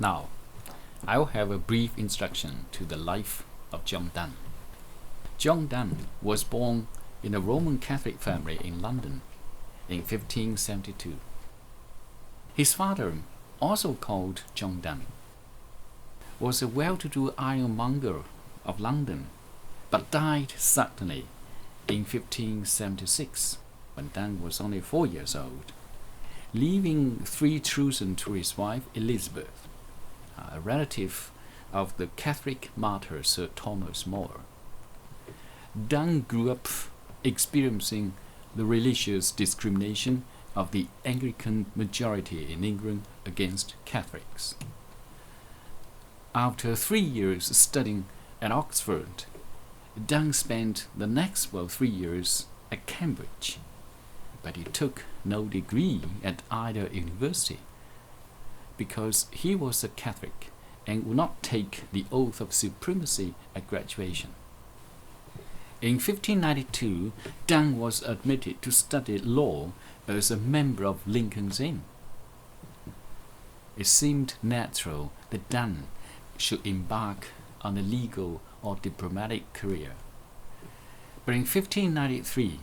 Now, I will have a brief introduction to the life of John Donne. John Donne was born in a Roman Catholic family in London in 1572. His father, also called John Donne, was a well-to-do ironmonger of London, but died suddenly in 1576 when Donne was only 4 years old, leaving 3 children to his wife Elizabeth, a relative of the Catholic martyr Sir Thomas More. Donne grew up experiencing the religious discrimination of the Anglican majority in England against Catholics. After 3 years studying at Oxford, Donne spent the next 3 years at Cambridge, but he took no degree at either university because he was a Catholic and would not take the oath of supremacy at graduation. In 1592, Donne was admitted to study law as a member of Lincoln's Inn. It seemed natural that Donne should embark on a legal or diplomatic career. But in 1593,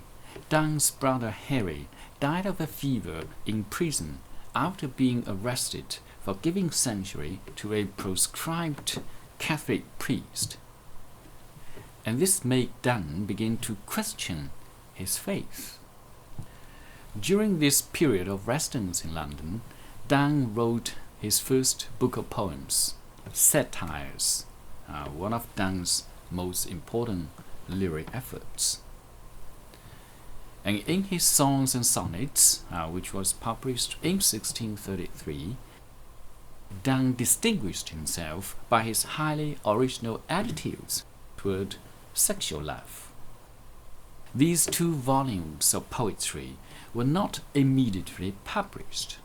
Donne's brother Harry died of a fever in prison after being arrested for giving sanctuary to a proscribed Catholic priest. And this made Donne begin to question his faith. During this period of residence in London, Donne wrote his first book of poems, Satires, one of Donne's most important literary efforts. And in his Songs and Sonnets, which was published in 1633, Donne distinguished himself by his highly original attitudes toward sexual love. These 2 volumes of poetry were not immediately published,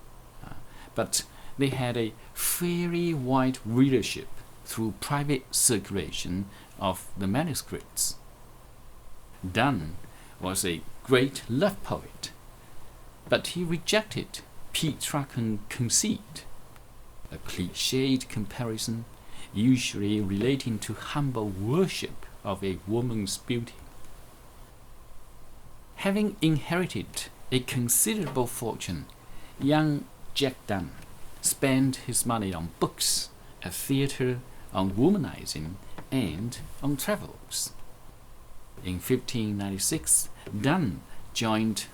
but they had a fairly wide readership through private circulation of the manuscripts. Donne was a great love poet, but he rejected Petrarchan conceit, a cliched comparison usually relating to humble worship of a woman's beauty. Having inherited a considerable fortune, young Jack Donne spent his money on books, a theatre, on womanizing, and on travels. In 1596, Donne joined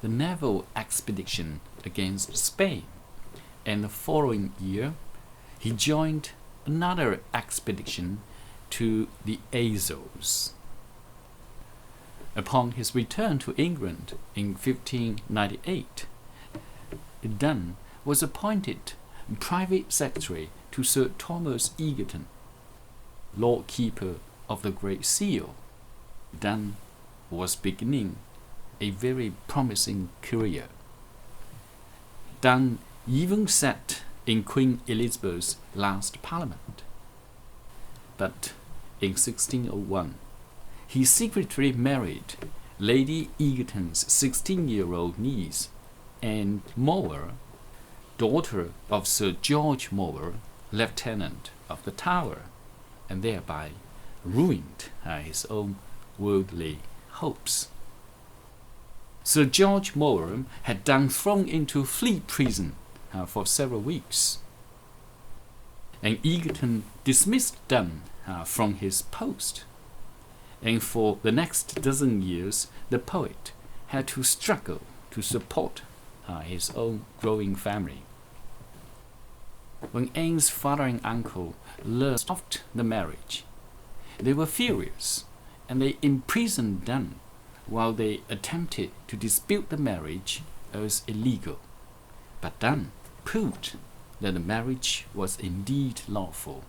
the naval expedition against Spain, and the following year he joined another expedition to the Azores. Upon his return to England in 1598, Donne was appointed private secretary to Sir Thomas Egerton, Lord Keeper of the Great Seal. Donne was beginning a very promising career. Donne even sat in Queen Elizabeth's last parliament. But in 1601, he secretly married Lady Egerton's 16-year-old niece, Anne More, daughter of Sir George More, Lieutenant of the Tower, and thereby ruined his own worldly hopes. Sir George More had Donne thrown into Fleet prison for several weeks, and Egerton dismissed Donne from his post, and for the next dozen years the poet had to struggle to support his own growing family. When Anne's father and uncle learned of the marriage, they were furious, and they imprisoned Donne while they attempted to dispute the marriage as illegal. But Donne proved that the marriage was indeed lawful,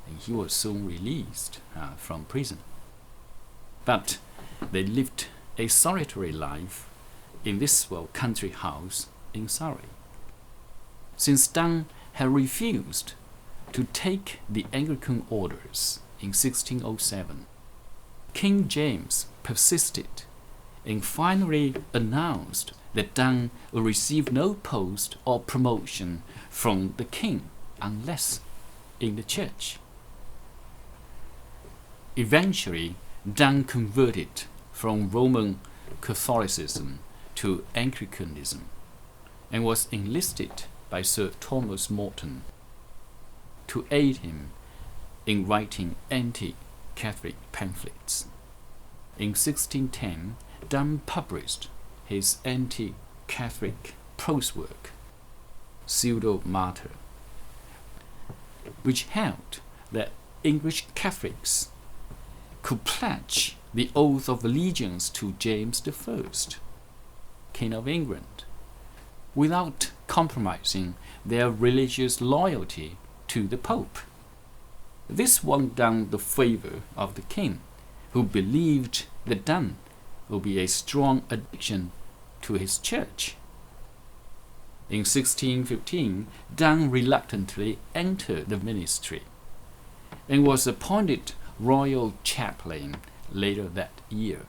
and he was soon released from prison. But they lived a solitary life in this country house in Surrey. Since Donne had refused to take the Anglican orders in 1607, King James persisted and finally announced that Donne would receive no post or promotion from the king unless in the church. Eventually, Donne converted from Roman Catholicism to Anglicanism and was enlisted by Sir Thomas Morton to aid him in writing anti-Catholic pamphlets. In 1610, Donne published his anti-Catholic prose work, Pseudo Mater, which held that English Catholics could pledge the oath of allegiance to James I, King of England, without compromising their religious loyalty to the Pope. This won Donne the favor of the king, who believed that Donne would be a strong addition to his church. In 1615, Donne reluctantly entered the ministry and was appointed royal chaplain later that year.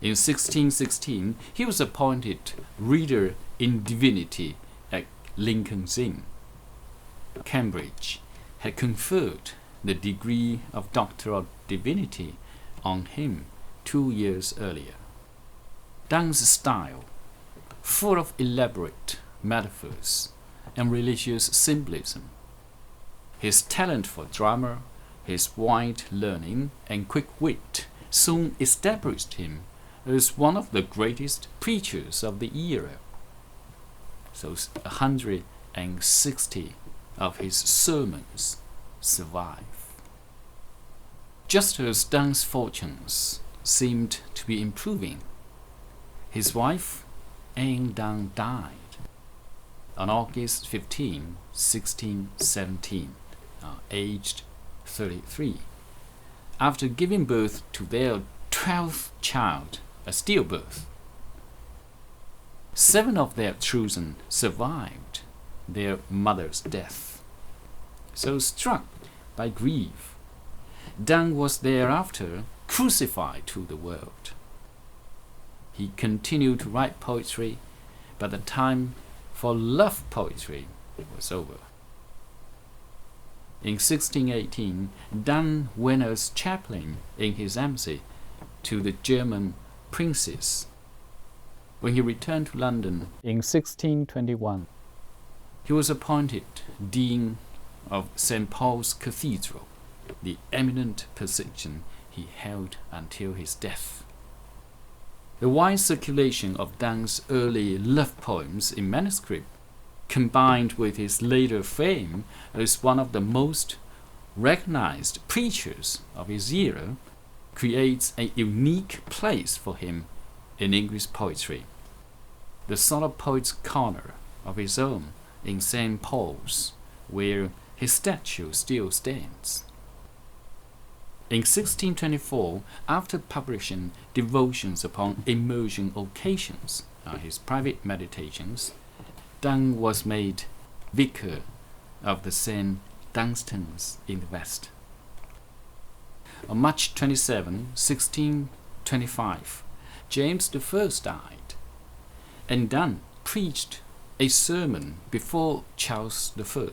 In 1616, he was appointed Reader in Divinity at Lincoln's Inn. Cambridge had conferred the degree of Doctor of Divinity on him 2 years earlier. Donne's style, full of elaborate metaphors and religious symbolism, his talent for drama, his wide learning and quick wit soon established him as one of the greatest preachers of the era. So 160 of his sermons survive. Just as Donne's fortunes seemed to be improving, his wife, Anne Donne, died on August 15, 1617, aged 33, after giving birth to their 12th child, a stillbirth. 7 of their children survived their mother's death. So struck by grief, Donne was thereafter crucified to the world. He continued to write poetry, but the time for love poetry was over. In 1618, Donne went as chaplain in his embassy to the German princes. When he returned to London in 1621, he was appointed Dean of St. Paul's Cathedral, the eminent position he held until his death. The wide circulation of Donne's early love poems in manuscript, combined with his later fame as one of the most recognized preachers of his era, creates a unique place for him in English poetry, the sort of poet's corner of his own in St. Paul's, where his statue still stands. In 1624, after publishing Devotions upon Emerging Occasions, his private meditations, Donne was made vicar of the St. Dunstan's in the West. On March 27, 1625, James I died, and Donne preached a sermon before Charles I.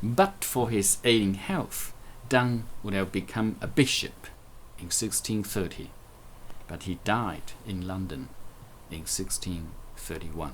But for his ailing health, Donne would have become a bishop in 1630, but he died in London in 1631.